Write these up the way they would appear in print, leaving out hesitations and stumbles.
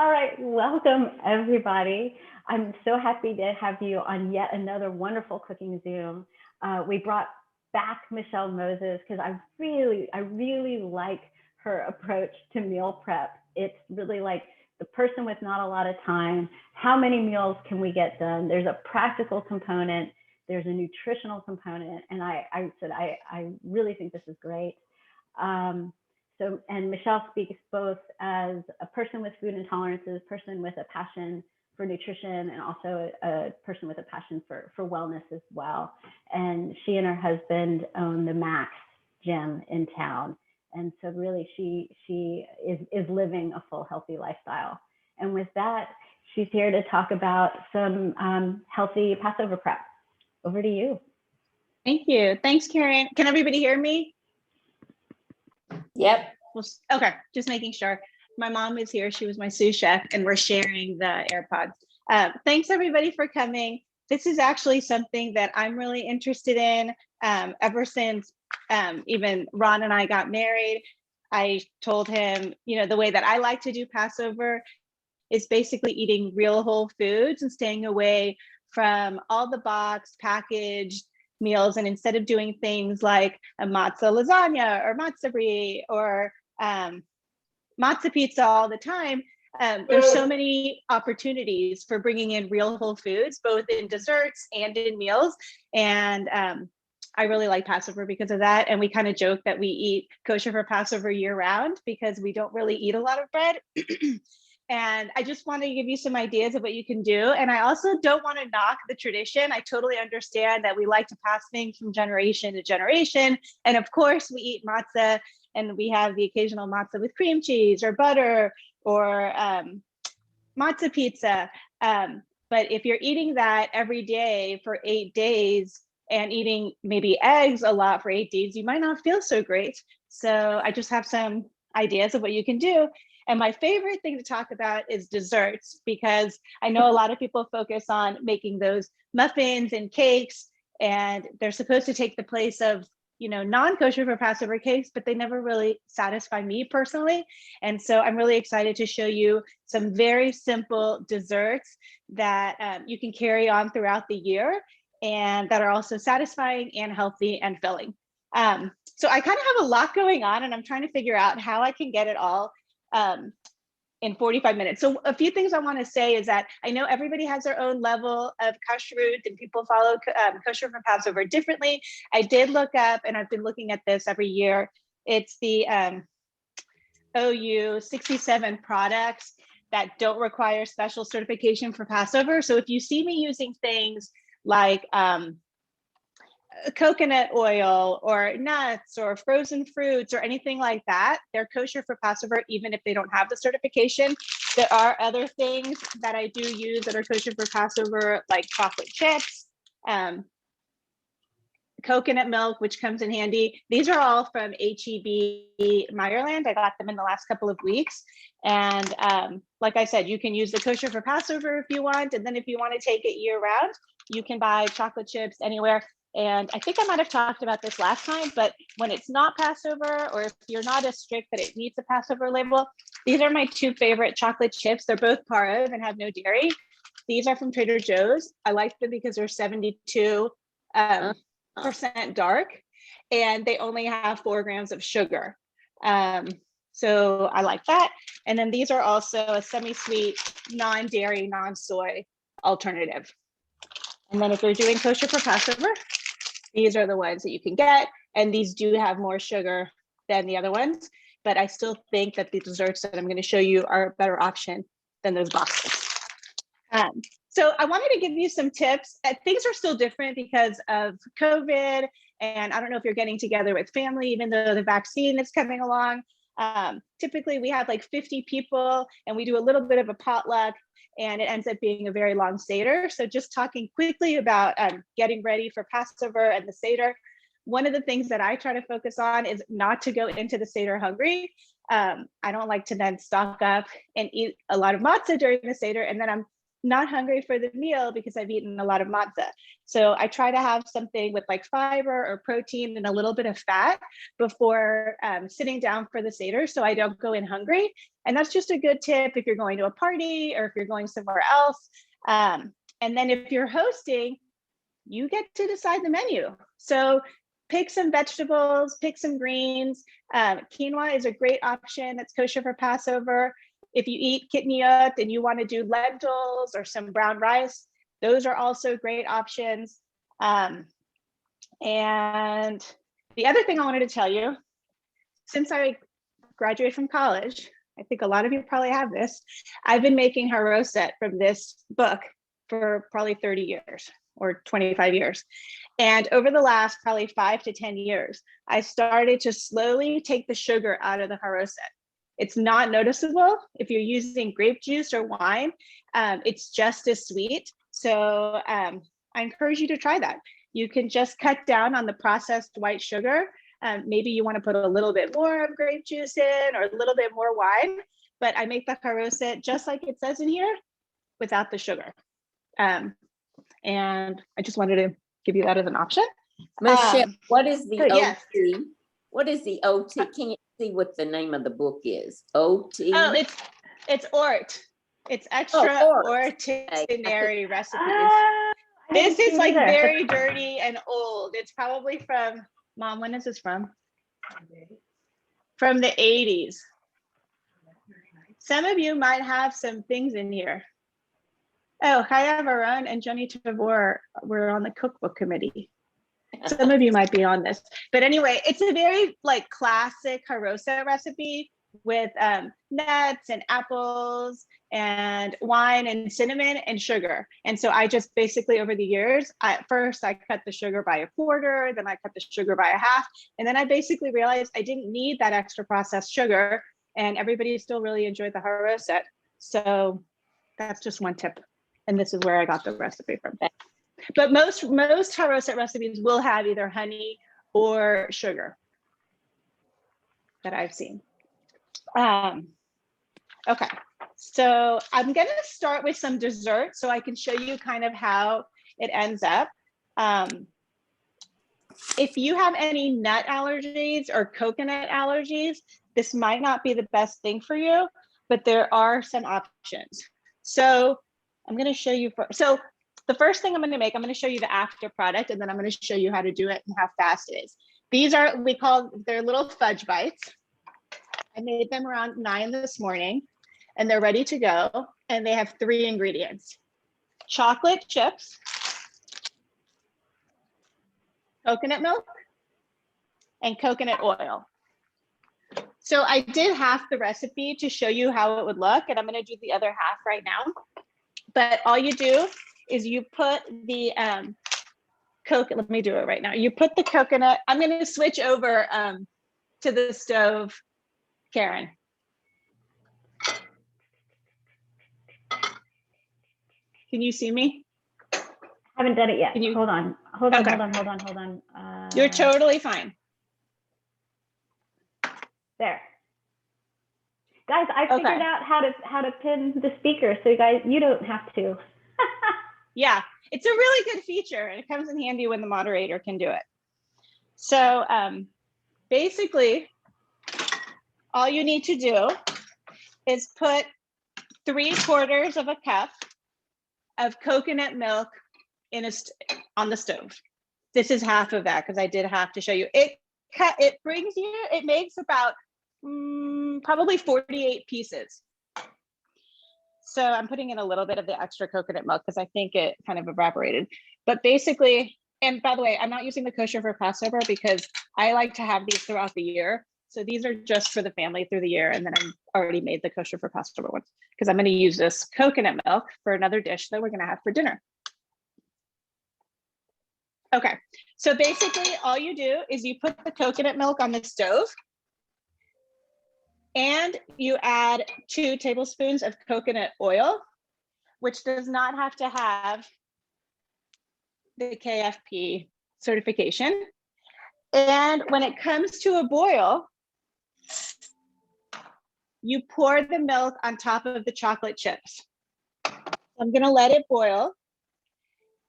All right, welcome everybody. I'm so happy to have you on yet another wonderful cooking Zoom. We brought back Michelle Moses because I really like her approach to meal prep. It's really like the person with not a lot of time. How many meals can we get done? There's a practical component. There's a nutritional component, and I really think this is great. Um, and Michelle speaks both as a person with food intolerances, person with a passion for nutrition, and also a person with a passion for wellness as well. And she and her husband own the Max gym in town. And so really she is living a full healthy lifestyle. And with that, she's here to talk about some healthy Passover prep. Over to you. Thank you. Thanks, Karen. Can everybody hear me? Yep. Okay, just making sure. My mom is here. She was my sous chef, and we're sharing the AirPods. Thanks, everybody, for coming. This is actually something that I'm really interested in. Ever since even Ron and I got married, I told him, the way that I like to do Passover is basically eating real whole foods and staying away from all the boxed, packaged meals. And instead of doing things like a matzah lasagna or matzah brie or matzah pizza all the time, there's so many opportunities for bringing in real whole foods, both in desserts and in meals. And I really like Passover because of that. And we kind of joke that we eat kosher for Passover year round because we don't really eat a lot of bread. And I just want to give you some ideas of what you can do. And I also don't want to knock the tradition. I totally understand that we like to pass things from generation to generation. And of course, we eat matzah, and we have the occasional matzah with cream cheese or butter or matzah pizza. But if you're eating that every day for 8 days and eating maybe eggs a lot for 8 days, you might not feel so great. So I just have some ideas of what you can do. And my favorite thing to talk about is desserts, because I know a lot of people focus on making those muffins and cakes, and they're supposed to take the place of, non-kosher for Passover cakes, but they never really satisfy me personally. And so I'm really excited to show you some very simple desserts that you can carry on throughout the year and that are also satisfying and healthy and filling. So I kind of have a lot going on, and I'm trying to figure out how I can get it all in 45 minutes. So a few things I want to say is that I know everybody has their own level of kashrut, and people follow kosher for Passover differently. I did look up, and I've been looking at this every year. It's the OU 67 products that don't require special certification for Passover. So if you see me using things like coconut oil or nuts or frozen fruits or anything like that, they're kosher for Passover, even if they don't have the certification. There are other things that I do use that are kosher for Passover, like chocolate chips, coconut milk, which comes in handy. These are all from HEB Meyerland. I got them in the last couple of weeks. And like I said, you can use the kosher for Passover if you want. And then if you want to take it year round, you can buy chocolate chips anywhere. And I think I might have talked about this last time, but when it's not Passover, or if you're not as strict that it needs a Passover label, these are my two favorite chocolate chips. They're both pareve and have no dairy. These are from Trader Joe's. I like them because they're 72% dark, and they only have 4 grams of sugar. So I like that. And then these are also a semi-sweet, non-dairy, non-soy alternative. And then if you're doing kosher for Passover, these are the ones that you can get. And these do have more sugar than the other ones. But I still think that the desserts that I'm going to show you are a better option than those boxes. So I wanted to give you some tips. Things are still different because of COVID. And I don't know if you're getting together with family, even though the vaccine is coming along. Typically, we have like 50 people, and we do a little bit of a potluck, and it ends up being a very long Seder. So just talking quickly about getting ready for Passover and the Seder. One of the things that I try to focus on is not to go into the Seder hungry. I don't like to then stock up and eat a lot of matzah during the Seder, and then I'm not hungry for the meal because I've eaten a lot of matzah. So I try to have something with like fiber or protein and a little bit of fat before sitting down for the Seder, so I don't go in hungry. And that's just a good tip if you're going to a party or if you're going somewhere else. And then if you're hosting, you get to decide the menu. So pick some vegetables, pick some greens. Quinoa is a great option. It's kosher for Passover. If you eat kitniyot and you want to do lentils or some brown rice, those are also great options. And the other thing I wanted to tell you, since I graduated from college, I think a lot of you probably have this, I've been making haroset from this book for probably 30 years or 25 years. And over the last probably 5 to 10 years, I started to slowly take the sugar out of the haroset. It's not noticeable if you're using grape juice or wine. It's just as sweet. So I encourage you to try that. You can just cut down on the processed white sugar. Maybe you want to put a little bit more of grape juice in or a little bit more wine, but I make the haroset just like it says in here without the sugar. And I just wanted to give you that as an option. Michelle, what is the so OT? yes. What is the OT? Can you see what the name of the book is? OT? Oh, it's ORT. It's extraordinary recipes. This is like very dirty and old. It's probably from, Mom, when is this from? From the 80s. Some of you might have some things in here. Oh, Chaya Varon and Johnny Tavor were on the cookbook committee. Some of you might be on this. But anyway, it's a very like classic haroset recipe with nuts and apples and wine and cinnamon and sugar. And so I just basically over the years, first I cut the sugar by a quarter, then I cut the sugar by a half. And then I basically realized I didn't need that extra processed sugar and everybody still really enjoyed the haroset. So that's just one tip. And this is where I got the recipe from. But most haroset recipes will have either honey or sugar that I've seen. Okay, so I'm gonna start with some dessert so I can show you kind of how it ends up. If you have any nut allergies or coconut allergies, this might not be the best thing for you, but there are some options. So I'm gonna show you, so the first thing I'm gonna make, I'm gonna show you the after product and then I'm gonna show you how to do it and how fast it is. These are, they're little fudge bites. I made them around 9 this morning and they're ready to go. And they have 3 ingredients: chocolate chips, coconut milk, and coconut oil. So I did half the recipe to show you how it would look, and I'm gonna do the other half right now. But all you do is you put the coconut, let me do it right now. You put the coconut, I'm gonna switch over to the stove, Karen. Can you see me? I haven't done it yet. Can you, hold on. You're totally fine. There. Guys, I figured out how to pin the speaker, so you don't have to. Yeah, it's a really good feature and it comes in handy when the moderator can do it. So basically, all you need to do is put 3/4 of a cup of coconut milk on the stove. This is half of that because I did have to show you. It makes about probably 48 pieces. So I'm putting in a little bit of the extra coconut milk because I think it kind of evaporated. But basically, and by the way, I'm not using the kosher for Passover because I like to have these throughout the year. So these are just for the family through the year. And then I already made the kosher for Passover ones because I'm going to use this coconut milk for another dish that we're going to have for dinner. Okay, so basically all you do is you put the coconut milk on the stove and you add 2 tablespoons of coconut oil, which does not have to have the KFP certification. And when it comes to a boil, you pour the milk on top of the chocolate chips. I'm gonna let it boil.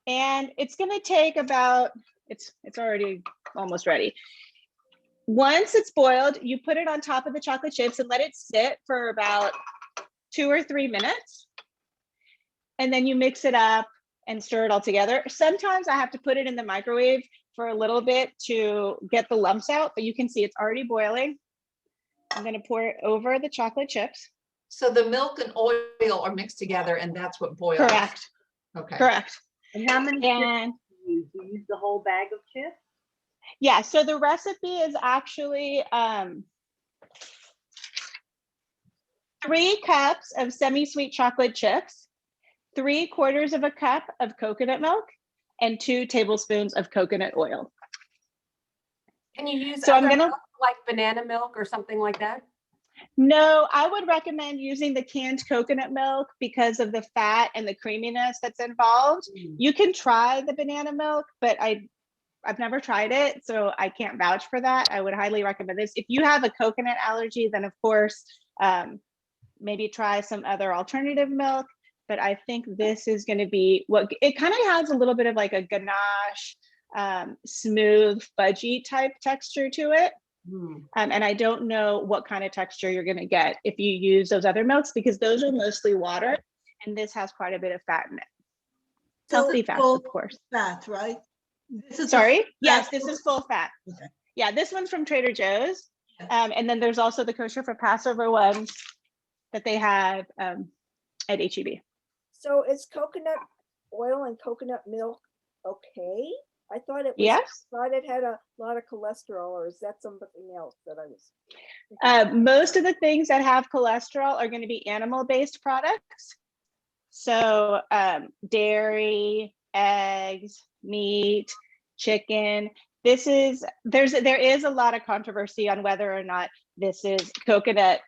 And it's gonna take about, it's already almost ready. Once it's boiled, you put it on top of the chocolate chips and let it sit for about 2 or 3 minutes. And then you mix it up and stir it all together. Sometimes I have to put it in the microwave for a little bit to get the lumps out, but you can see it's already boiling. I'm gonna pour it over the chocolate chips. So the milk and oil are mixed together and that's what boils? Correct. Okay. Correct. And how many chips And do you use? Do you use the whole bag of chips? yeah, so the recipe is actually 3 cups of semi-sweet chocolate chips, 3/4 of a cup of coconut milk, and 2 tablespoons of coconut oil. Can you use So I'm other gonna- milk, like banana milk or something like that? No, I would recommend using the canned coconut milk because of the fat and the creaminess that's involved. You can try the banana milk, but I've never tried it, so I can't vouch for that. I would highly recommend this. If you have a coconut allergy, then of course, maybe try some other alternative milk. But I think this is going to be what it kind of has a little bit of like a ganache, smooth, fudgy type texture to it. And I don't know what kind of texture you're going to get if you use those other milks, because those are mostly water and this has quite a bit of fat in it. Healthy fats, of course. Fat, right? This is Sorry? a Yes, fat- this is full fat. Okay. Yeah, this one's from Trader Joe's. Yeah. And then there's also the kosher for Passover ones that they have at HEB. So is coconut oil and coconut milk okay? I thought it was, Yes. thought it had a lot of cholesterol, or is that something else that I was? Most of the things that have cholesterol are going to be animal-based products. So dairy, eggs, meat, chicken. There is a lot of controversy on whether or not this is coconut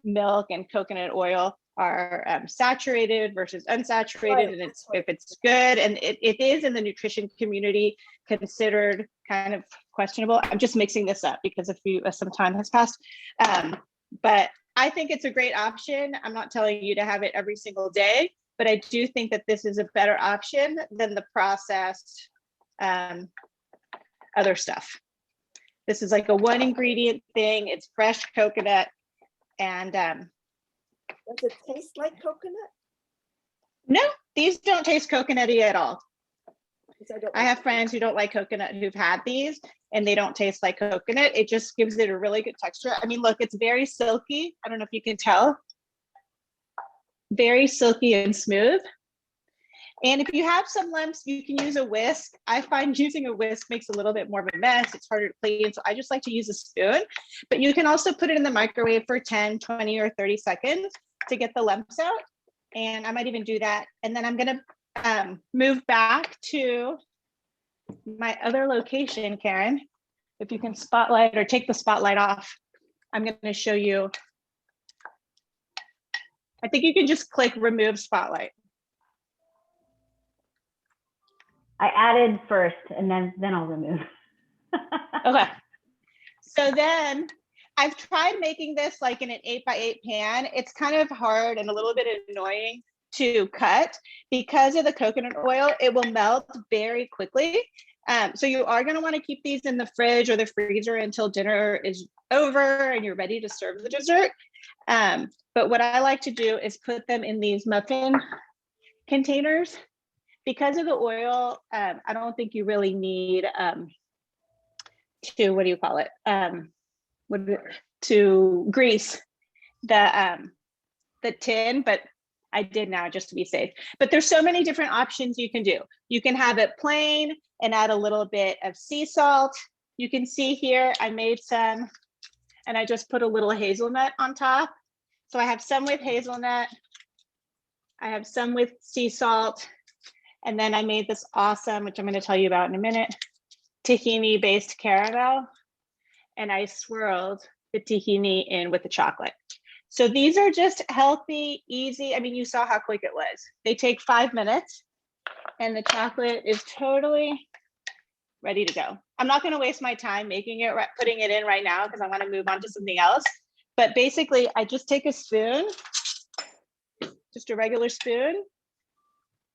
milk and coconut oil are saturated versus unsaturated, Right, and that's what- if it's good, and it is in the nutrition community considered kind of questionable. I'm just mixing this up because some time has passed, but I think it's a great option. I'm not telling you to have it every single day, but I do think that this is a better option than the processed other stuff. This is like a 1 ingredient thing. It's fresh coconut, and Does it taste like coconut? no, these don't taste coconutty at all. 'Cause I don't I like have friends who don't like coconut who've had these and they don't taste like coconut. It just gives it a really good texture. I mean, look, it's very silky. I don't know if you can tell. Very silky and smooth. And if you have some lumps, you can use a whisk. I find using a whisk makes a little bit more of a mess. It's harder to clean. So I just like to use a spoon, but you can also put it in the microwave for 10, 20, or 30 seconds to get the lumps out. And I might even do that. And then I'm gonna move back to my other location, Karen. If you can spotlight or take the spotlight off, I'm gonna show you. I think you can just click remove spotlight. I added first and then I'll remove. Okay. So then I've tried making this like in an 8x8 pan. It's kind of hard and a little bit annoying to cut because of the coconut oil. It will melt very quickly. So you are going to want to keep these in the fridge or the freezer until dinner is over and you're ready to serve the dessert. But what I like to do is put them in these muffin containers. Because of the oil, I don't think you really need to, what do you call it? To grease the tin, but I did now just to be safe. But there's so many different options you can do. You can have it plain and add a little bit of sea salt. You can see here, I made some and I just put a little hazelnut on top. So I have some with hazelnut. I have some with sea salt. And then I made this awesome, which I'm going to tell you about in a minute, tahini based caramel. And I swirled the tahini in with the chocolate. So these are just healthy, easy. I mean, you saw how quick it was. They take 5 minutes and the chocolate is totally ready to go. I'm not going to waste my time making it, putting it in right now because I want to move on to something else. But basically, I just take a spoon, just a regular spoon,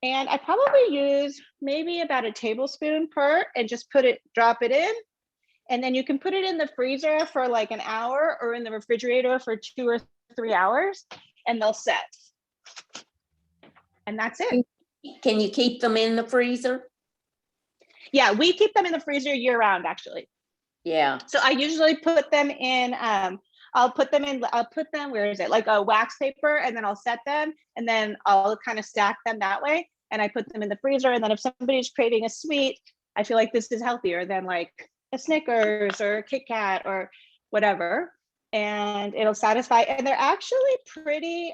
And I probably use maybe about a tablespoon per and just drop it in. And then you can put it in the freezer for like an hour or in the refrigerator for 2 or 3 hours and they'll set. And that's it. Can you keep them in the freezer? Yeah, we keep them in the freezer year round actually. Yeah. So I usually put them in, I'll put them, where is it? Like a wax paper, and then I'll set them and then I'll kind of stack them that way. And I put them in the freezer. And then if somebody's craving a sweet, I feel like this is healthier than like a Snickers or a Kit Kat or whatever. And it'll satisfy. And they're actually pretty,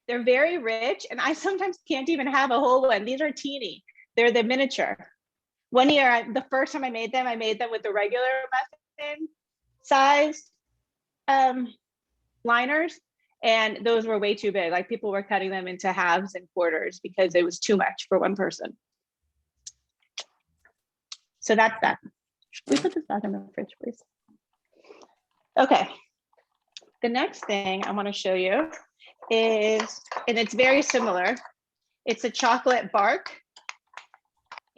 they're very rich. And I sometimes can't even have a whole one. These are teeny, they're the miniature. One year, the first time I made them with the regular muffin size liners, and those were way too big. Like people were cutting them into halves and quarters because it was too much for one person. So that's that. We put this back in the fridge, please. Okay. The next thing I want to show you is, and it's very similar, it's a chocolate bark.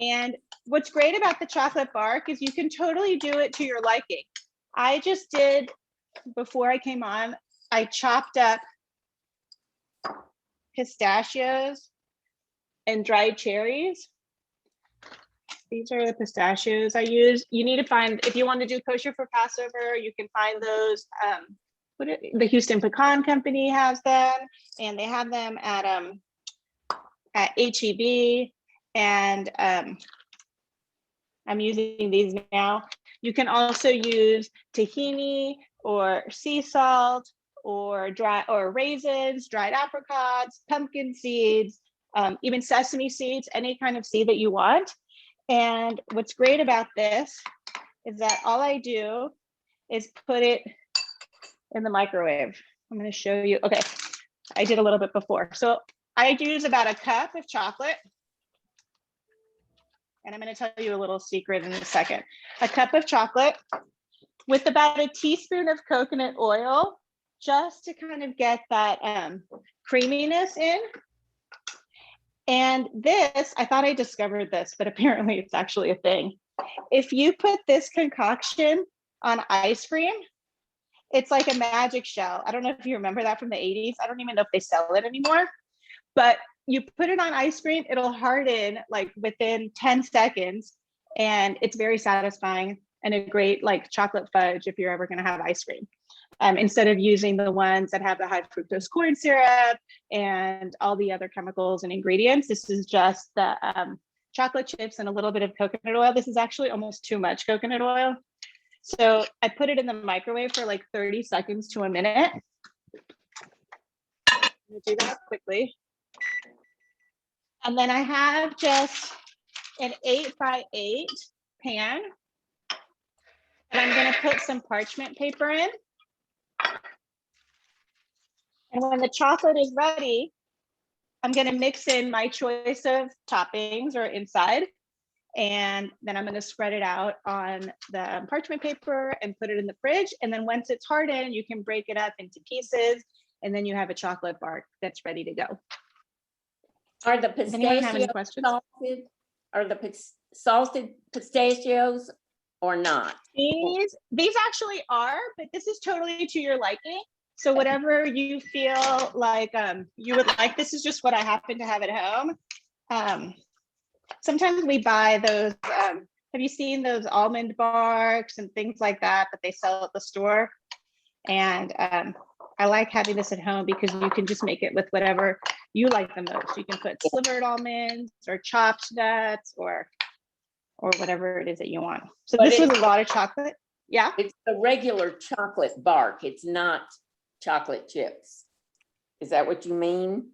And what's great about the chocolate bark is you can totally do it to your liking. I just did, before I came on, I chopped up pistachios and dried cherries. These are the pistachios I use. You need to find, if you want to do kosher for Passover, you can find those. The Houston Pecan Company has them, and they have them at HEB. And I'm using these now. You can also use tahini or sea salt or raisins, dried apricots, pumpkin seeds, even sesame seeds, any kind of seed that you want. And what's great about this is that all I do is put it in the microwave. I'm going to show you. Okay, I did a little bit before. So I use about a cup of chocolate. And I'm going to tell you a little secret in a second. A cup of chocolate with about a teaspoon of coconut oil, just to kind of get that creaminess in. And this, I thought I discovered this, but apparently it's actually a thing. If you put this concoction on ice cream, it's like a magic shell. I don't know if you remember that from the 80s. I don't even know if they sell it anymore, but you put it on ice cream, it'll harden like within 10 seconds. And it's very satisfying and a great like chocolate fudge if you're ever gonna have ice cream. Instead of using the ones that have the high fructose corn syrup and all the other chemicals and ingredients, this is just the chocolate chips and a little bit of coconut oil. This is actually almost too much coconut oil. So I put it in the microwave for like 30 seconds to a minute. I'm gonna do that quickly. And then I have just an 8x8 pan. And I'm gonna put some parchment paper in. And when the chocolate is ready, I'm gonna mix in my choice of toppings or inside. And then I'm gonna spread it out on the parchment paper and put it in the fridge. And then once it's hardened, you can break it up into pieces. And then you have a chocolate bark that's ready to go. Are the Does anyone have any pistachios questions? questions? Are the salted pistachios or not? These actually are, but this is totally to your liking. So whatever you feel like you would like, this is just what I happen to have at home. Sometimes we buy those, have you seen those almond barks and things like that that they sell at the store? And I like having this at home because you can just make it with whatever you like the most. You can put slivered almonds or chopped nuts or whatever it is that you want. So this was a lot of chocolate. Yeah. It's the regular chocolate bark. It's not chocolate chips. Is that what you mean?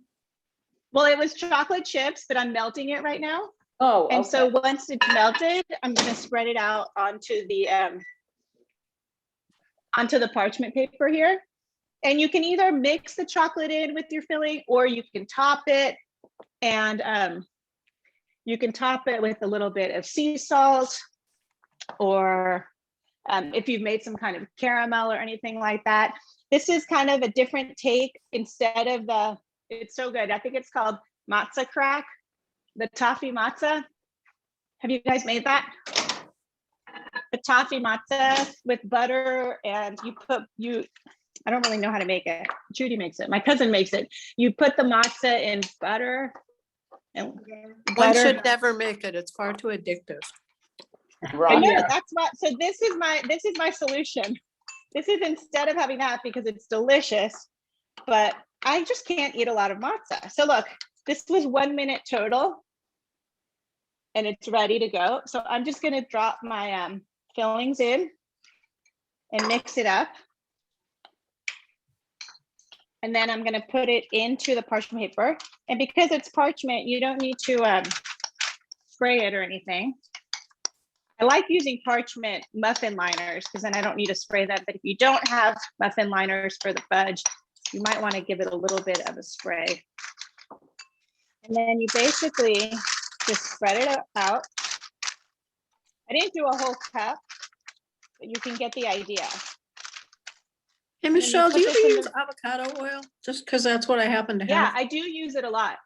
Well, it was chocolate chips, but I'm melting it right now. Oh, and okay. so once it's melted, I'm going to spread it out onto the parchment paper here. And you can either mix the chocolate in with your filling, or you can top it, and you can top it with a little bit of sea salt, or if you've made some kind of caramel or anything like that. This is kind of a different take. Instead of it's so good. I think it's called matzo crack. the toffee matzah. Have you guys made that? The toffee matzah with butter, and I don't really know how to make it. Judy makes it. My cousin makes it. You put the matzah in butter and One butter. should never make it. It's far too addictive. I Right. know, that's what, so this is my solution. This is instead of having that, because it's delicious, but I just can't eat a lot of matzah. So look, this was 1 minute total and it's ready to go. So I'm just gonna drop my fillings in and mix it up. And then I'm gonna put it into the parchment paper. And because it's parchment, you don't need to spray it or anything. I like using parchment muffin liners because then I don't need to spray them. But if you don't have muffin liners for the fudge, you might want to give it a little bit of a spray. And then you basically just spread it out. I didn't do a whole cup, but you can get the idea. Hey, then you Michelle, put do you this in use avocado oil? Just because that's what I happen to Yeah, have. I do use it a lot.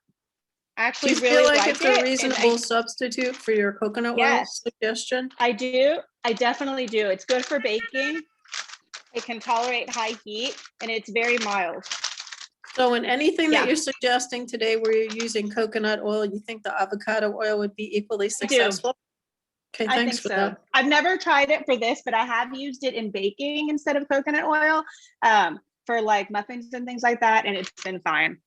I Do actually you feel really like it's it, a and reasonable substitute for your coconut oil Yes. suggestion? I do. I definitely do. It's good for baking. It can tolerate high heat and it's very mild. So in anything Yeah. that you're suggesting today where you're using coconut oil, you think the avocado oil would be equally I do. successful? Okay, I thanks think for so. that. I've never tried it for this, but I have used it in baking instead of coconut oil for like muffins and things like that, and it's been fine.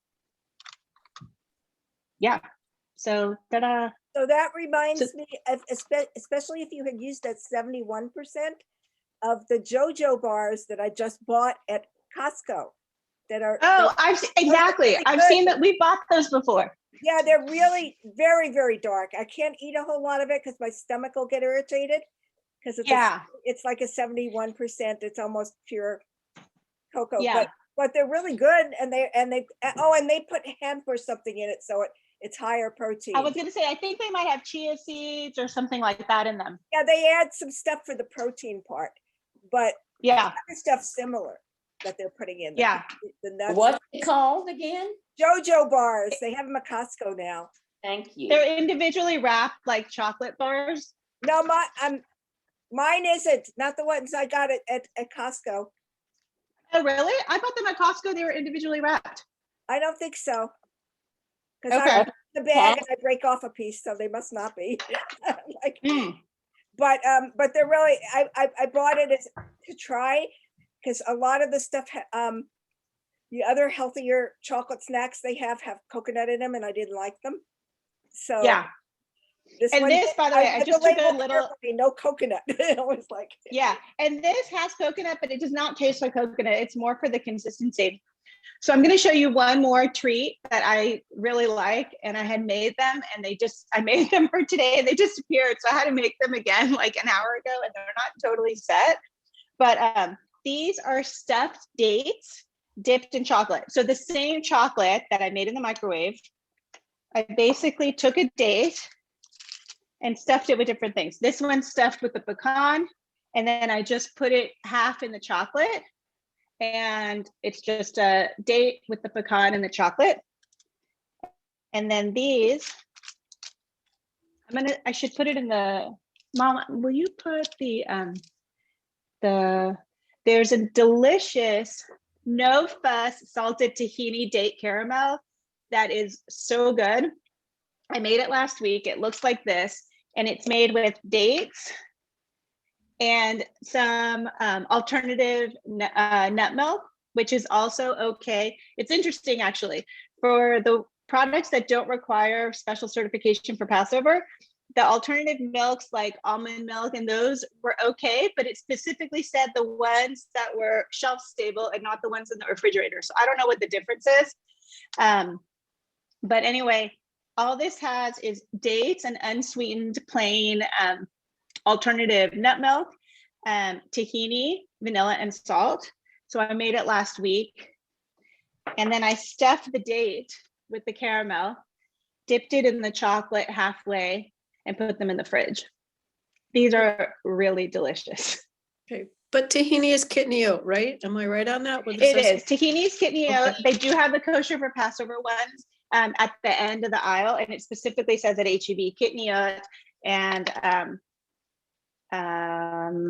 Yeah. So ta-da. So that reminds So- me of, especially if you had used that 71% of the JoJo bars that I just bought at Costco that are. Oh, exactly. really I've good. seen that. We bought those before. Yeah, they're really very, very dark. I can't eat a whole lot of it because my stomach will get irritated. Because it's like a 71%. It's almost pure cocoa. Yeah. But they're really good, and they put hemp or something in it, so it's higher protein. I was gonna say, I think they might have chia seeds or something like that in them. Yeah, they add some stuff for the protein part, but Yeah. other stuff's similar that they're putting in. Yeah. The nuts. What's it called again? JoJo bars. They have them at Costco now. Thank you. They're individually wrapped like chocolate bars. No, mine isn't. Not the ones I got at Costco. Oh, really? I bought them at Costco. They were individually wrapped. I don't think so. Because Okay. I open the bag and I break off a piece, so they must not be. But they're really. I bought it to try because a lot of the stuff. The other healthier chocolate snacks they have coconut in them, and I didn't like them. So Yeah. And this, by the way, I just took a little. No coconut. I was like. Yeah, and this has coconut, but it does not taste like coconut. It's more for the consistency. So I'm going to show you one more treat that I really like, and I had made them, and I made them for today, and they disappeared. So I had to make them again like an hour ago, and they're not totally set. But these are stuffed dates dipped in chocolate. So the same chocolate that I made in the microwave, I basically took a date and stuffed it with different things. This one's stuffed with the pecan, and then I just put it half in the chocolate, and it's just a date with the pecan and the chocolate. And then these, I should put it in the, Mom, will you put there's a delicious, no fuss salted tahini date caramel that is so good. I made it last week. It looks like this, and it's made with dates and some alternative nut milk, which is also okay. It's interesting, actually, for the products that don't require special certification for Passover, the alternative milks like almond milk and those were okay, but it specifically said the ones that were shelf stable and not the ones in the refrigerator. So I don't know what the difference is. But anyway, all this has is dates and unsweetened plain alternative nut milk, tahini, vanilla, and salt. So I made it last week. And then I stuffed the date with the caramel, dipped it in the chocolate halfway, and put them in the fridge. These are really delicious. Okay, but tahini is kidney oat, right? Am I right on that? It is. Tahini is kidney oat. They do have the kosher for Passover ones. at the end of the aisle, and it specifically says at HEB kidney oat, and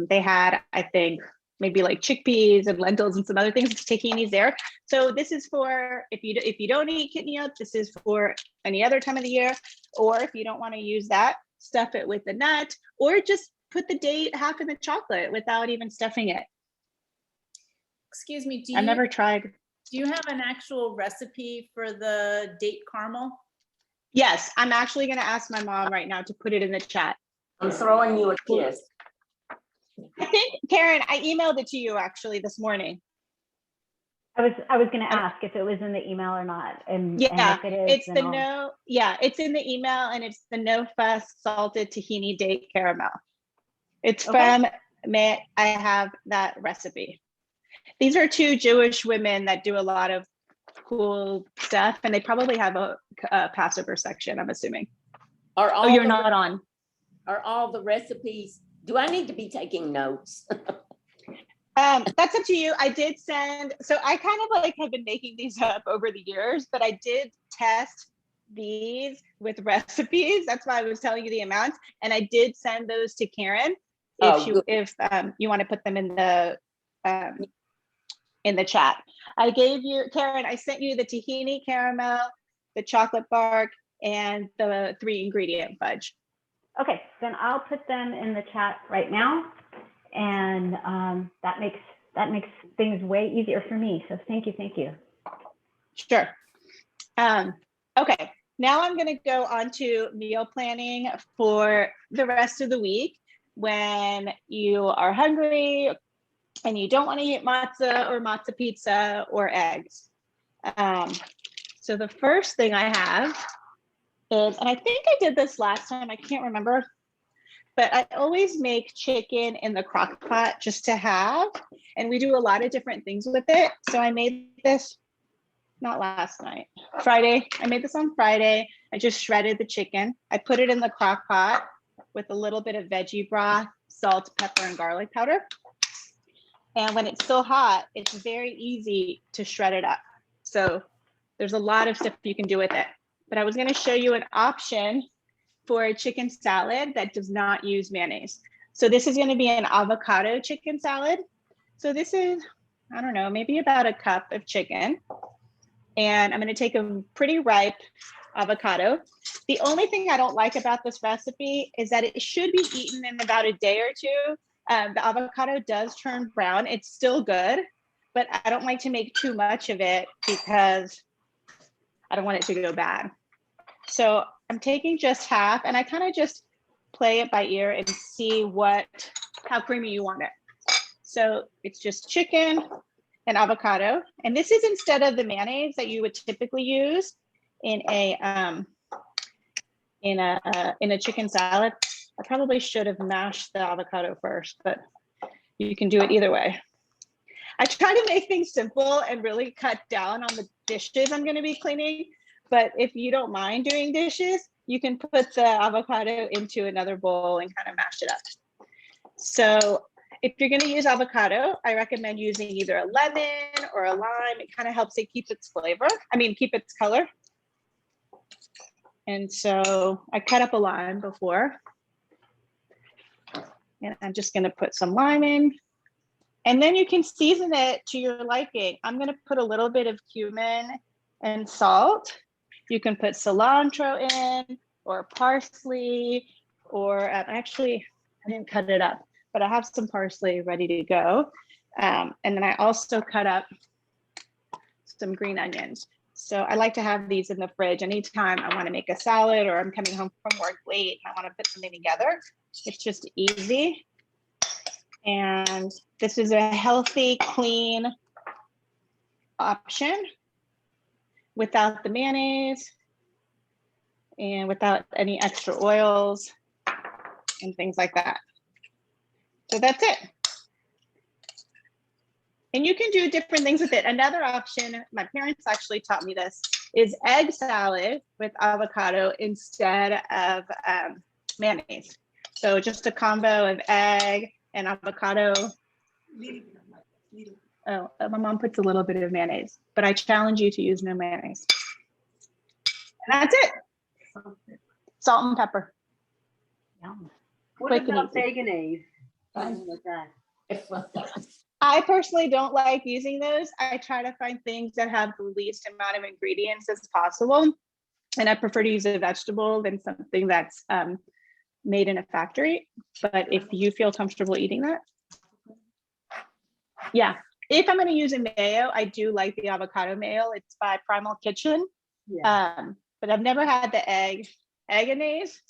they had, I think, maybe like chickpeas and lentils and some other things. Tahini's there. So this is for if you don't eat kidney oat, this is for any other time of the year. Or if you don't want to use that, stuff it with the nut, or just put the date half in the chocolate without even stuffing it. Excuse me, I've never tried. do you have an actual recipe for the date caramel? Yes, I'm actually going to ask my mom right now to put it in the chat. I'm throwing you a kiss. I think, Karen, I emailed it to you actually this morning. I was going to ask if it was in the email or not. And Yeah, if it is, it's then the I'll- it's in the email, and it's the no fuss salted tahini date caramel. It's Okay. from I have that recipe. These are two Jewish women that do a lot of cool stuff, and they probably have a Passover section, I'm assuming. Are all Oh, you're the- not on. Are all the recipes, do I need to be taking notes? That's up to you. I did send, so I kind of like have been making these up over the years, but I did test these with recipes. That's why I was telling you the amounts, and I did send those to Karen if you want to put them in the chat. I gave you, Karen, I sent you the tahini caramel, the chocolate bark, and the 3-ingredient fudge. Okay, then I'll put them in the chat right now, and that makes things way easier for me. So thank you. Sure. Okay, now I'm going to go on to meal planning for the rest of the week when you are hungry and you don't want to eat matzah or matzah pizza or eggs. So the first thing I have is, and I think I did this last time, I can't remember, but I always make chicken in the crock pot just to have, and we do a lot of different things with it. So I made this, not last night, Friday. I made this on Friday. I just shredded the chicken. I put it in the crock pot with a little bit of veggie broth, salt, pepper, and garlic powder. And when it's still hot, it's very easy to shred it up. So there's a lot of stuff you can do with it. But I was going to show you an option for a chicken salad that does not use mayonnaise. So this is going to be an avocado chicken salad. So this is, I don't know, maybe about a cup of chicken. And I'm going to take a pretty ripe avocado. The only thing I don't like about this recipe is that it should be eaten in about a day or two. The avocado does turn brown. It's still good, but I don't like to make too much of it because I don't want it to go bad. So I'm taking just half, and I kind of just play it by ear and see how creamy you want it. So it's just chicken and avocado. And this is instead of the mayonnaise that you would typically use in a chicken salad. I probably should have mashed the avocado first, but you can do it either way. I try to make things simple and really cut down on the dishes I'm going to be cleaning. But if you don't mind doing dishes, you can put the avocado into another bowl and kind of mash it up. So if you're going to use avocado, I recommend using either a lemon or a lime. It kind of helps it keep its keep its color. And so I cut up a lime before. And I'm just going to put some lime in. And then you can season it to your liking. I'm going to put a little bit of cumin and salt. You can put cilantro in, or parsley, or actually, I didn't cut it up, but I have some parsley ready to go. And then I also cut up some green onions. So I like to have these in the fridge anytime I want to make a salad, or I'm coming home from work late and I want to put something together. It's just easy. And this is a healthy, clean option without the mayonnaise and without any extra oils and things like that. So that's it. And you can do different things with it. Another option, my parents actually taught me this, is egg salad with avocado instead of mayonnaise. So just a combo of egg and avocado. Oh, my mom puts a little bit of mayonnaise, but I challenge you to use no mayonnaise. that's it. Salt and pepper. Yum. What Quick and about easy. veganese? Something like that. I personally don't like using those. I try to find things that have the least amount of ingredients as possible. And I prefer to use a vegetable than something that's made in a factory. But if you feel comfortable eating that, yeah. If I'm going to use a mayo, I do like the avocado mayo. It's by Primal Kitchen. Yeah. But I've never had the egg-anaise.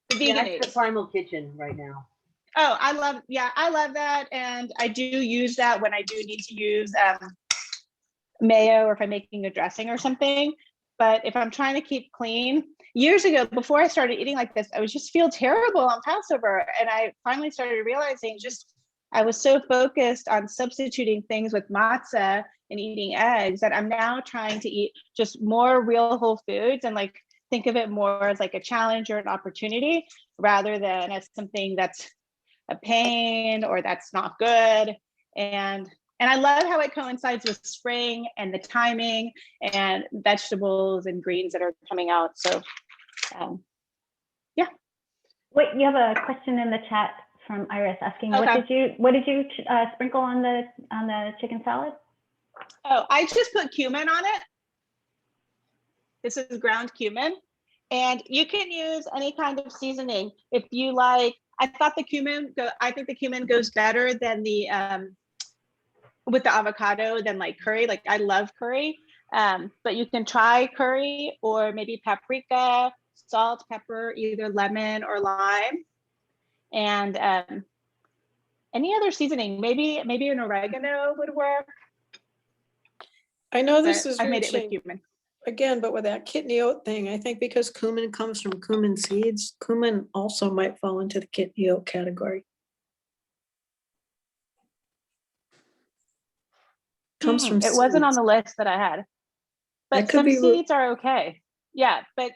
The Yeah, vegan that's the Primal Kitchen right now. Oh, I love that. And I do use that when I do need to use mayo or if I'm making a dressing or something. But if I'm trying to keep clean, years ago, before I started eating like this, I would just feel terrible on Passover. And I finally started realizing I was so focused on substituting things with matzah and eating eggs that I'm now trying to eat just more real whole foods and like think of it more as like a challenge or an opportunity rather than as something that's a pain or that's not good. And I love how it coincides with spring and the timing and vegetables and greens that are coming out. So yeah. Wait, you have a question in the chat from Iris asking, Okay. what did you sprinkle on the chicken salad? Oh, I just put cumin on it. This is ground cumin. And you can use any kind of seasoning. If you like, I think the cumin goes better than the with the avocado than like curry. Like I love curry, but you can try curry or maybe paprika, salt, pepper, either lemon or lime, and any other seasoning. Maybe an oregano would work. I know this But is I made it with reaching cumin. again, but with that kidney oat thing, I think because cumin comes from cumin seeds, cumin also might fall into the kidney oat category. Comes from It wasn't on seeds. the list that I had, That but could some be seeds are okay. Yeah, but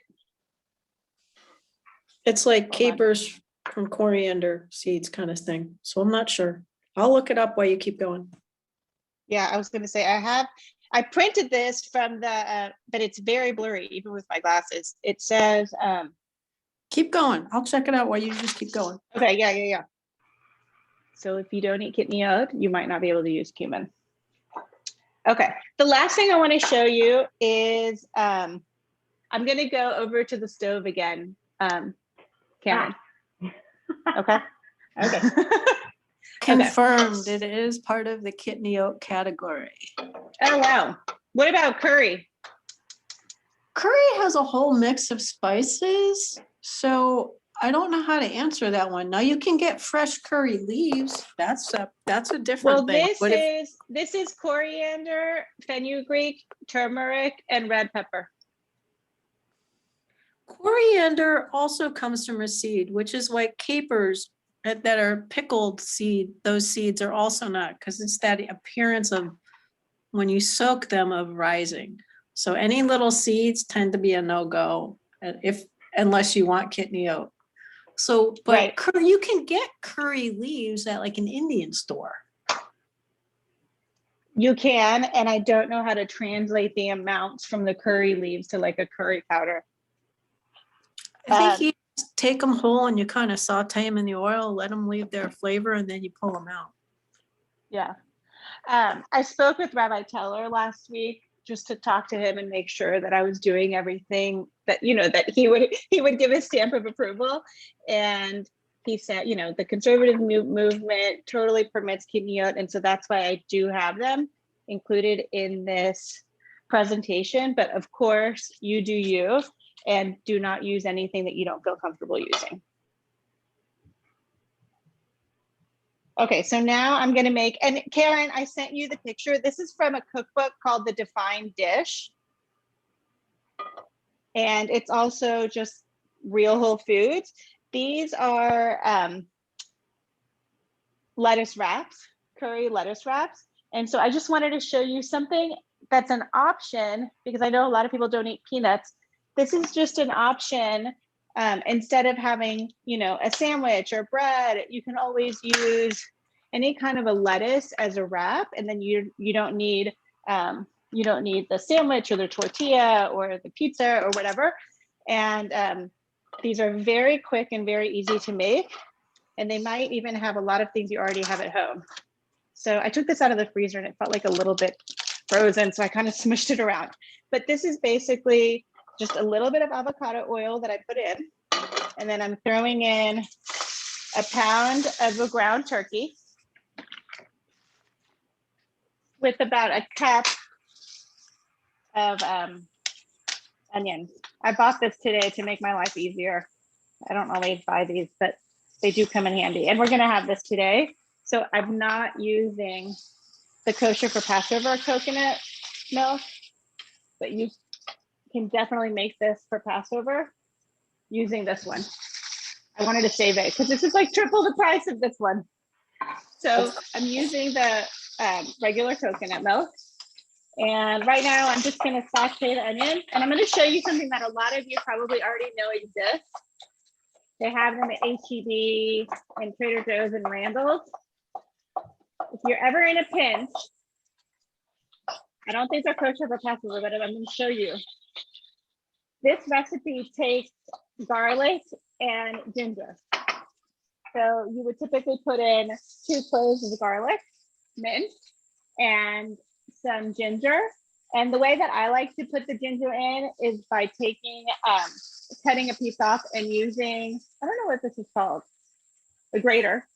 It's like hold on. capers from coriander seeds kind of thing. So I'm not sure. I'll look it up while you keep going. Yeah, I was going to say I printed this from the, but it's very blurry even with my glasses. It says, Keep going. I'll check it out while you just keep going. okay, yeah. So if you don't eat kidney oat, you might not be able to use cumin. Okay, the last thing I want to show you is, I'm going to go over to the stove again, Karen. Okay. Okay. Confirmed, it is part of the kidney oat category. Oh, wow. What about curry? Curry has a whole mix of spices, so I don't know how to answer that one. Now you can get fresh curry leaves. That's a different Well, thing. But if this is coriander, fenugreek, turmeric, and red pepper. coriander also comes from a seed, which is like capers that are pickled seed. Those seeds are also not, because it's that appearance of when you soak them of rising. So any little seeds tend to be a no-go unless you want kidney oat. So, but Right. curry, you can get curry leaves at like an Indian store. You can, and I don't know how to translate the amounts from the curry leaves to like a curry powder. I think you just take them whole and you kind of saute them in the oil, let them leave their flavor, and then you pull them out. Yeah. I spoke with Rabbi Teller last week just to talk to him and make sure that I was doing everything that, that he would give a stamp of approval. And he said, the conservative movement totally permits kidney oat. And so that's why I do have them included in this presentation. But of course, you do you, and do not use anything that you don't feel comfortable using. Okay, so now I'm going to make, and Karen, I sent you the picture. This is from a cookbook called The Defined Dish. And it's also just real whole foods. These are lettuce wraps, curry lettuce wraps. And so I just wanted to show you something that's an option, because I know a lot of people don't eat peanuts. This is just an option. Instead of having, a sandwich or bread, you can always use any kind of a lettuce as a wrap, and then you don't need you don't need the sandwich or the tortilla or the pizza or whatever. And these are very quick and very easy to make. And they might even have a lot of things you already have at home. So I took this out of the freezer and it felt like a little bit frozen. So I kind of smushed it around. But this is basically just a little bit of avocado oil that I put in. And then I'm throwing in a pound of a ground turkey with about a cup of onions. I bought this today to make my life easier. I don't always buy these, but they do come in handy. And we're gonna have this today. So I'm not using the kosher for Passover coconut milk, but you can definitely make this for Passover using this one. I wanted to save it because this is like triple the price of this one. So I'm using the regular coconut milk. And right now I'm just gonna saute the onion, and I'm gonna show you something that a lot of you probably already know exists. They have them at H-E-B and Trader Joe's and Randall's. If you're ever in a pinch, I don't think they're kosher for Passover, but I'm gonna show you. This recipe takes garlic and ginger. So you would typically put in 2 cloves of garlic, minced, and some ginger. And the way that I like to put the ginger in is by taking, cutting a piece off and using, I don't know what this is called, a grater,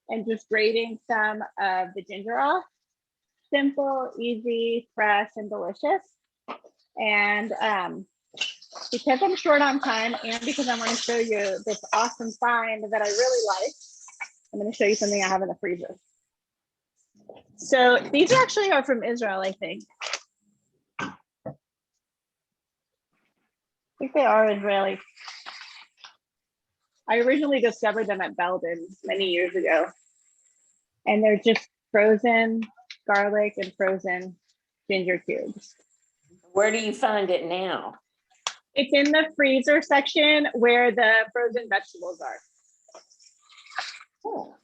and just grating some of the ginger off. Simple, easy, fresh, and delicious. And because I'm short on time and because I want to show you this awesome find that I really like, I'm going to show you something I have in the freezer. So these actually are from Israel, I think. I think they are Israeli. I originally discovered them at Belden many years ago. And they're just frozen garlic and frozen ginger cubes. Where do you find it now? It's in the freezer section where the frozen vegetables are. Oh.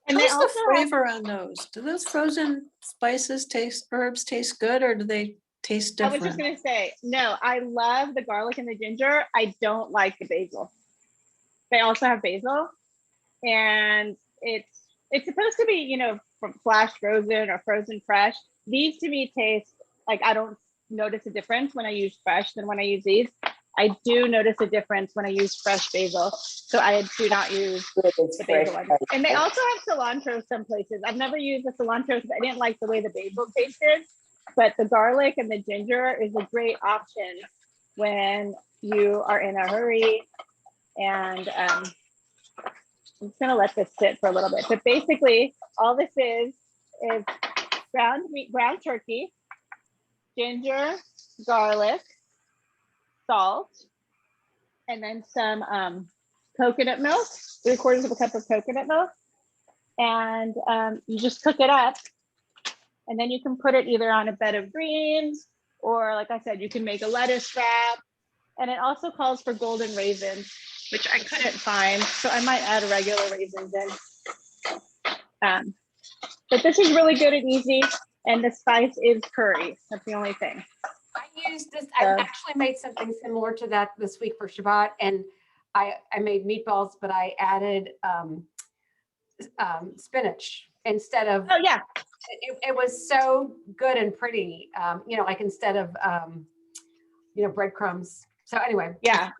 And they How's the also have, flavor on those? Do those frozen spices herbs taste good, or do they taste I was different? just gonna say, no, I love the garlic and the ginger. I don't like the basil. They also have basil, and it's supposed to be, you know, from flash frozen or frozen fresh. These to me taste like, I don't notice a difference when I use fresh than when I use these. I do notice a difference when I use fresh basil. So I do not use the basil one. And they also have cilantro some places. I've never used the cilantro because I didn't like the way the basil tasted, but the garlic and the ginger is a great option when you are in a hurry. And I'm just gonna let this sit for a little bit. But basically all this is ground meat, ground turkey, ginger, garlic, salt, and then some coconut milk, 3/4 of a cup of coconut milk. And you just cook it up. And then you can put it either on a bed of greens, or like I said, you can make a lettuce wrap. And it also calls for golden raisins, which I couldn't find. So I might add regular raisins in. But this is really good and easy. And the spice is curry. That's the only thing. I used this, I actually made something similar to that this week for Shabbat, and I made meatballs, but I added spinach instead of. Oh yeah. It was so good and pretty, you know, like instead of, you know, breadcrumbs. So anyway. Yeah.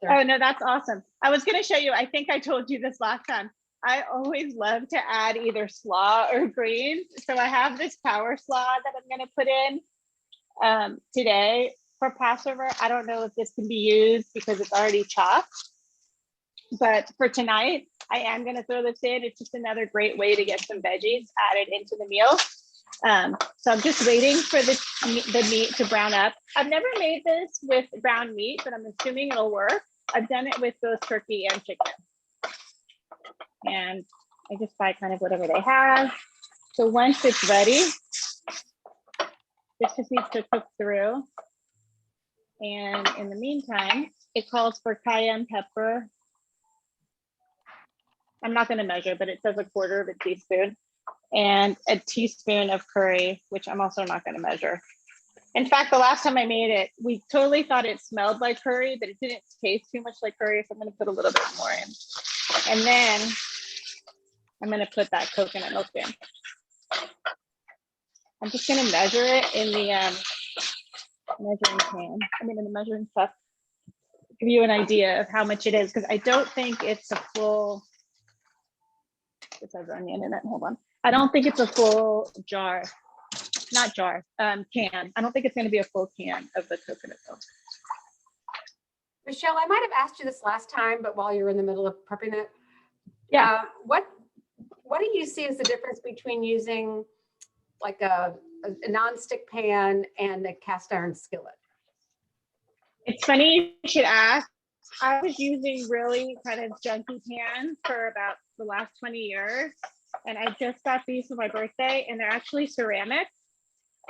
Oh no, that's awesome. I was gonna show you, I think I told you this last time. I always love to add either slaw or greens. So I have this power slaw that I'm gonna put in today for Passover. I don't know if this can be used because it's already chopped, but for tonight, I am gonna throw this in. It's just another great way to get some veggies added into the meal. So I'm just waiting for the meat to brown up. I've never made this with ground meat, but I'm assuming it'll work. I've done it with both turkey and chicken. And I just buy kind of whatever they have. So once it's ready, this just needs to cook through. And in the meantime, it calls for cayenne pepper. I'm not gonna measure, but it says 1/4 of a teaspoon. And a teaspoon of curry, which I'm also not gonna measure. In fact, the last time I made it, we totally thought it smelled like curry, but it didn't taste too much like curry. So I'm going to put a little bit more in. And then I'm going to put that coconut milk in. I'm just going to measure it in the measuring can. I mean, in the measuring cup. Give you an idea of how much it is, because I don't think it's a full, it says on the internet, hold on. I don't think it's a full jar, not jar, can. I don't think it's going to be a full can of the coconut milk. Michelle, I might have asked you this last time, but while you're in the middle of prepping it. Yeah. What do you see as the difference between using like a nonstick pan and a cast iron skillet? It's funny you should ask. I was using really kind of junky pans for about the last 20 years. And I just got these for my birthday, and they're actually ceramic.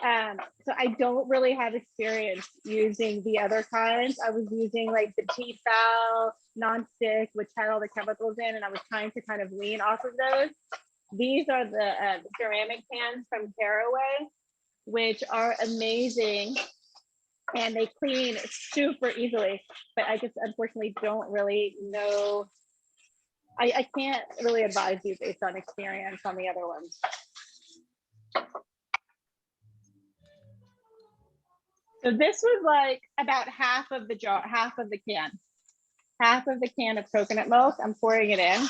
So I don't really have experience using the other kinds. I was using like the Tefal nonstick, which had all the chemicals in, and I was trying to kind of wean off of those. These are the ceramic pans from Caraway, which are amazing. And they clean super easily, but I just unfortunately don't really know. I can't really advise you based on experience on the other ones. So this was like about half of the jar, half of the can of coconut milk. I'm pouring it in.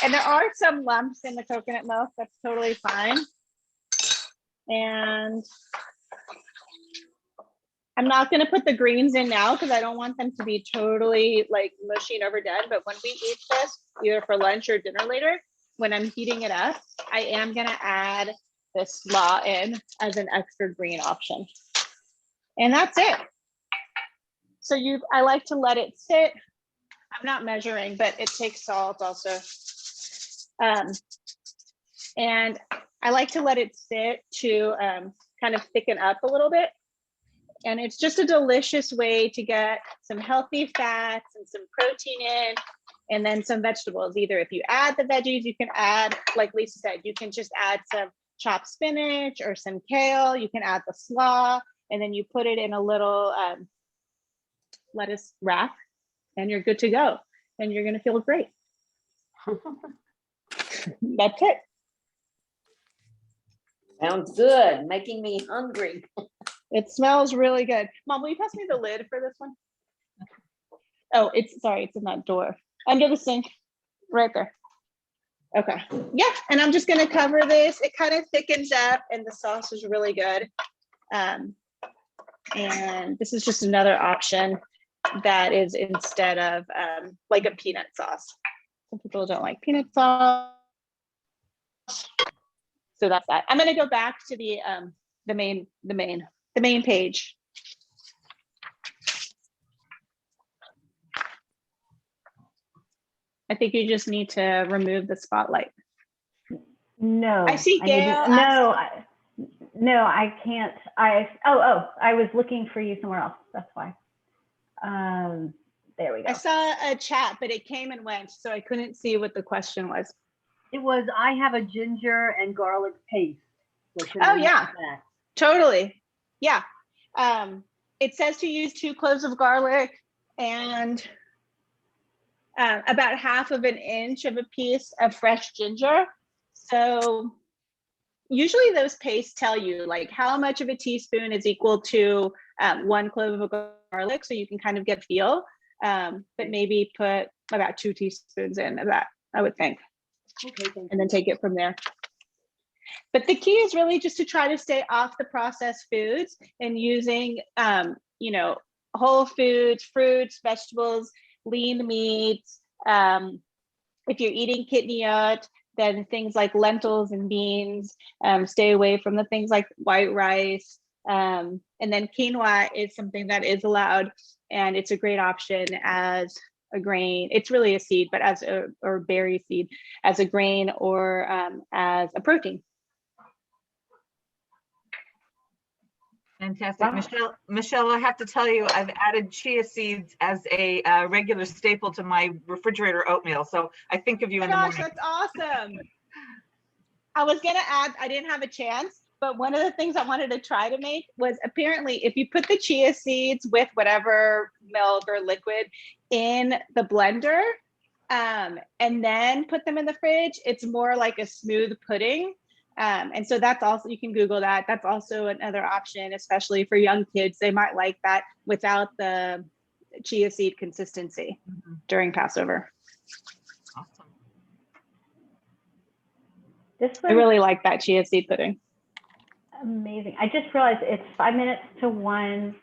And there are some lumps in the coconut milk. That's totally fine. And I'm not going to put the greens in now because I don't want them to be totally like mushy and overdone. But when we eat this, either for lunch or dinner later, when I'm heating it up, I am going to add this slaw in as an extra green option. And that's it. So I like to let it sit. I'm not measuring, but it takes salt also. And I like to let it sit to kind of thicken up a little bit. And it's just a delicious way to get some healthy fats and some protein in, and then some vegetables. Either if you add the veggies, you can add, like Lisa said, you can just add some chopped spinach or some kale. You can add the slaw, and then you put it in a little lettuce wrap, and you're good to go. And you're going to feel great. That's it. Sounds good, making me hungry. It smells really good. Mom, will you pass me the lid for this one? Oh, it's in that door. Under the sink, right there. Okay, yeah, and I'm just gonna cover this. It kind of thickens up and the sauce is really good. And this is just another option that is instead of like a peanut sauce. Some people don't like peanut sauce. So that's that. I'm gonna go back to the main page. I think you just need to remove the spotlight. No. I see Gail. No, I can't. I was looking for you somewhere else. That's why. There we go. I saw a chat, but it came and went, so I couldn't see what the question was. It was, I have a ginger and garlic paste. Oh yeah, totally. Yeah. It says to use 2 cloves of garlic and about half of an inch of a piece of fresh ginger. So usually those pastes tell you like how much of a teaspoon is equal to 1 clove of garlic, so you can kind of get a feel. But maybe put about 2 teaspoons in of that, I would think. Okay, and then take it from there. But the key is really just to try to stay off the processed foods and using, whole foods, fruits, vegetables, lean meats. If you're eating kitniyot, then things like lentils and beans, stay away from the things like white rice. And then quinoa is something that is allowed, and it's a great option as a grain. It's really a seed, but or berry seed, as a grain or as a protein. Fantastic. Wow. Michelle, I have to tell you, I've added chia seeds as a regular staple to my refrigerator oatmeal. So I think of you in the morning. That's awesome. I was gonna add, I didn't have a chance, But one of the things I wanted to try to make was apparently if you put the chia seeds with whatever milk or liquid in the blender, and then put them in the fridge, it's more like a smooth pudding. And so that's also, you can Google that. That's also another option, especially for young kids. They might like that without the chia seed consistency during Passover. Awesome. This I was really like that chia seed pudding. amazing. I just realized it's 5 minutes to 1.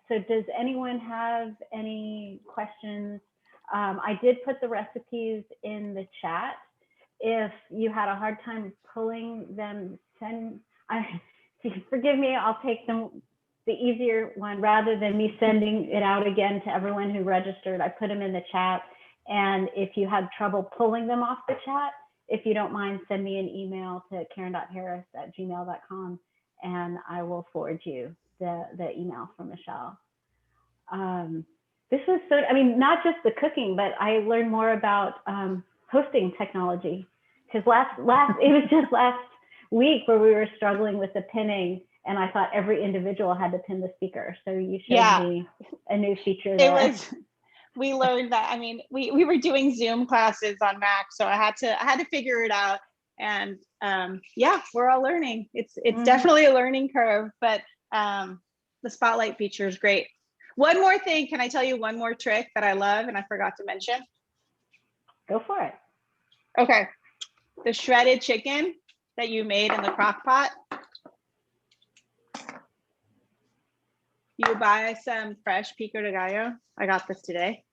So does anyone have any questions? I did put the recipes in the chat. If you had a hard time pulling them, forgive me, I'll take the easier one rather than me sending it out again to everyone who registered. I put them in the chat. And if you had trouble pulling them off the chat, if you don't mind, send me an email to karen.harris@gmail.com and I will forward you the email from Michelle. This was so, I mean, not just the cooking, but I learned more about hosting technology. Because it was just last week where we were struggling with the pinning, and I thought every individual had to pin the speaker. So you showed me a new feature there. We learned that. I mean, we were doing Zoom classes on Mac, so I had to figure it out. And yeah, we're all learning. It's definitely a learning curve, but the spotlight feature is great. One more thing, can I tell you one more trick that I love and I forgot to mention? Go for it. Okay, the shredded chicken that you made in the crock pot. You buy some fresh pico de gallo. I got this today.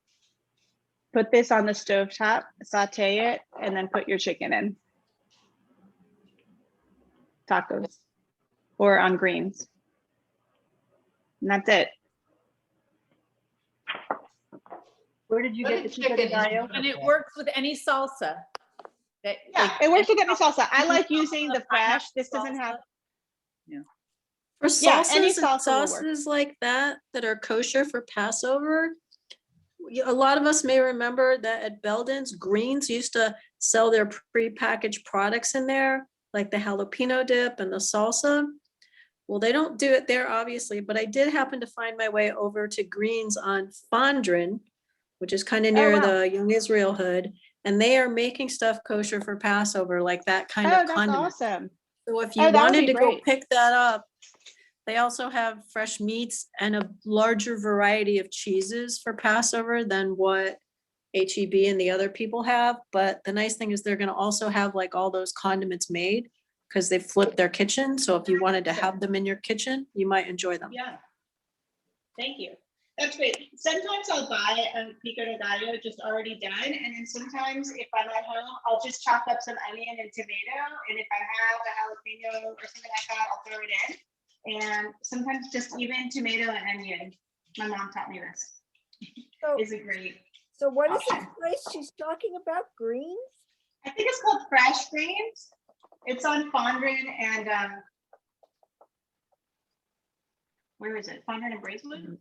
Put this on the stovetop, saute it, and then put your chicken in. Tacos or on greens. And that's it. Where did you get the pico de gallo? And it works with any salsa. Yeah, it works with any salsa. I like using the fresh. This doesn't have. For Yeah, salsas any and salsa will work. sauces like that are kosher for Passover, a lot of us may remember that at Belden's, Greens used to sell their prepackaged products in there, like the jalapeno dip and the salsa. Well, they don't do it there, obviously, but I did happen to find my way over to Greens on Fondren, which is kind of near the Young Israel Hood, and they are making stuff kosher for Passover, like that kind of condiment. That's awesome. So if you that would wanted be to go great. pick that up, they also have fresh meats and a larger variety of cheeses for Passover than what HEB and the other people have. But the nice thing is they're going to also have like all those condiments made because they flipped their kitchen. So if you wanted to have them in your kitchen, you might enjoy them. Yeah. Thank you. That's great. Sometimes I'll buy a pico de gallo just already done. And then sometimes if I'm at home, I'll just chop up some onion and tomato. And if I have a jalapeno or something like that, I'll throw it in. And sometimes just even tomato and onion. My mom taught me this. So, Is it great? so what is this place she's talking about? Greens? I think it's called Fresh Greens. It's on Fondren and where is it? Fondren and Bracewood?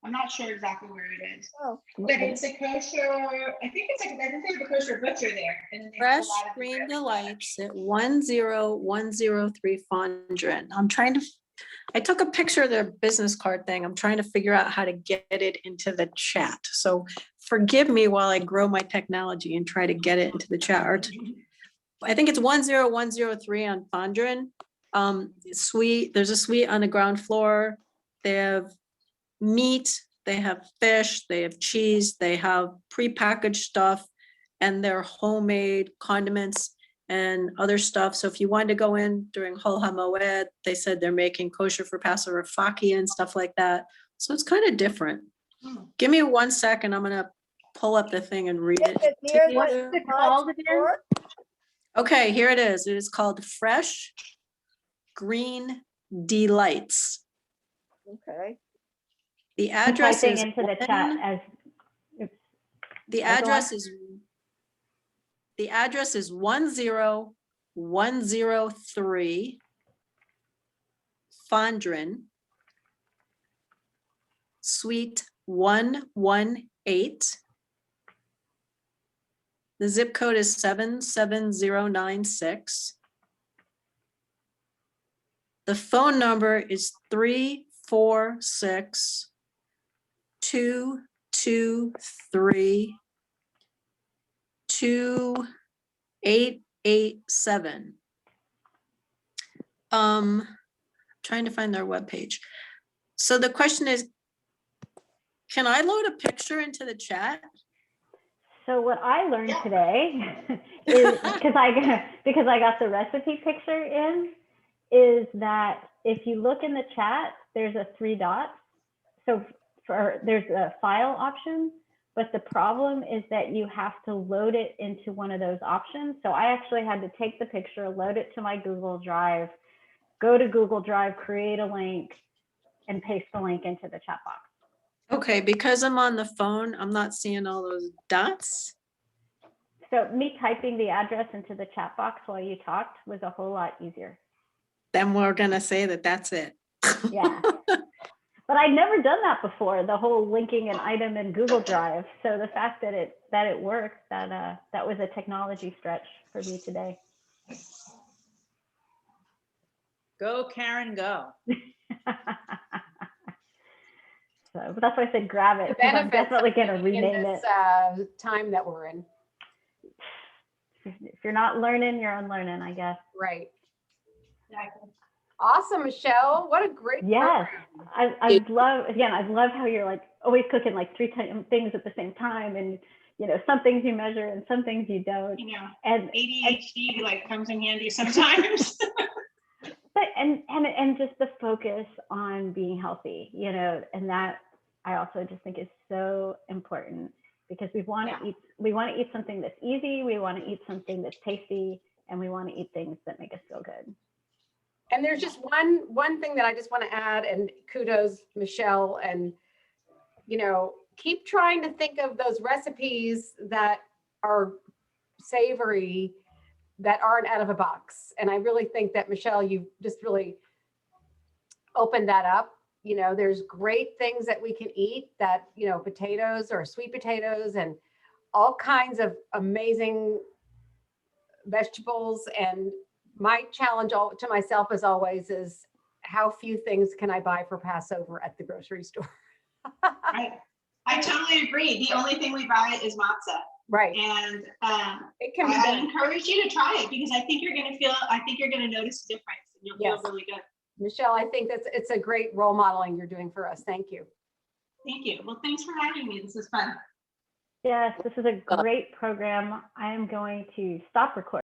I'm not sure exactly where it is. Oh, but it's a kosher. I think it's like I think they have a kosher butcher there. And then they have Fresh a lot of Green different- Delights at 10103 Fondren. I took a picture of their business card thing. I'm trying to figure out how to get it into the chat. So forgive me while I grow my technology and try to get it into the chat. I think it's 10103 on Fondren. Suite, there's a suite on the ground floor. They have meat, they have fish, they have cheese, they have prepackaged stuff, and their homemade condiments and other stuff. So if you wanted to go in during Hol HaMoed, they said they're making kosher for Passover fakia and stuff like that. So it's kind of different. Give me 1 second. I'm gonna pull up the thing and read is it. it near the What's it called again? store? Okay, here it is. It is called Fresh Green Delights. Okay. The I'm address typing is into the chat as the Oh, go address is 10103 Fondren, Suite 118. The zip code is 77096. The phone number is 346-223-2887. Trying to find their webpage. So the question is, can I load a picture into the chat? So what I learned today is because I got the recipe picture in, is that if you look in the chat, there's a 3 dots. So there's a file option, but the problem is that you have to load it into one of those options. So I actually had to take the picture, load it to my Google Drive, go to Google Drive, create a link, and paste the link into the chat box. Okay, because I'm on the phone, I'm not seeing all those dots. So me typing the address into the chat box while you talked was a whole lot easier. Then we're gonna say that that's it. Yeah. But I'd never done that before, the whole linking an item in Google Drive. So the fact that it works, that was a technology stretch for me today. Go, Karen, go. So, but that's why I said grab it, The 'cause I'm benefits definitely gonna in rename this it. time that we're in. If you're not learning, you're unlearning, I guess. Right. Awesome, Michelle. What a great Yes, program. I love how you're like always cooking like 3 things at the same time, and some things you measure and some things you don't. And ADHD like comes in handy sometimes. but and just the focus on being healthy, and that I also just think is so important, because we want to eat something that's easy, we want to eat something that's tasty, and we want to eat things that make us feel good. And there's just one thing that I just want to add, and kudos, Michelle, and keep trying to think of those recipes that are savory, that aren't out of a box. And I really think that, Michelle, you just really opened that up. There's great things that we can eat that, potatoes or sweet potatoes and all kinds of amazing vegetables. And my challenge to myself, as always, is how few things can I buy for Passover at the grocery store? I totally agree. The only thing we buy is matzah. Right. And it can be I done. encourage you to try it, because I think you're going to notice a difference, and you'll Yes. feel really good. Michelle, I think it's a great role modeling you're doing for us. Thank you. Thank you. Well, thanks for having me. This is fun. Yes, this is a great program. I am going to stop recording.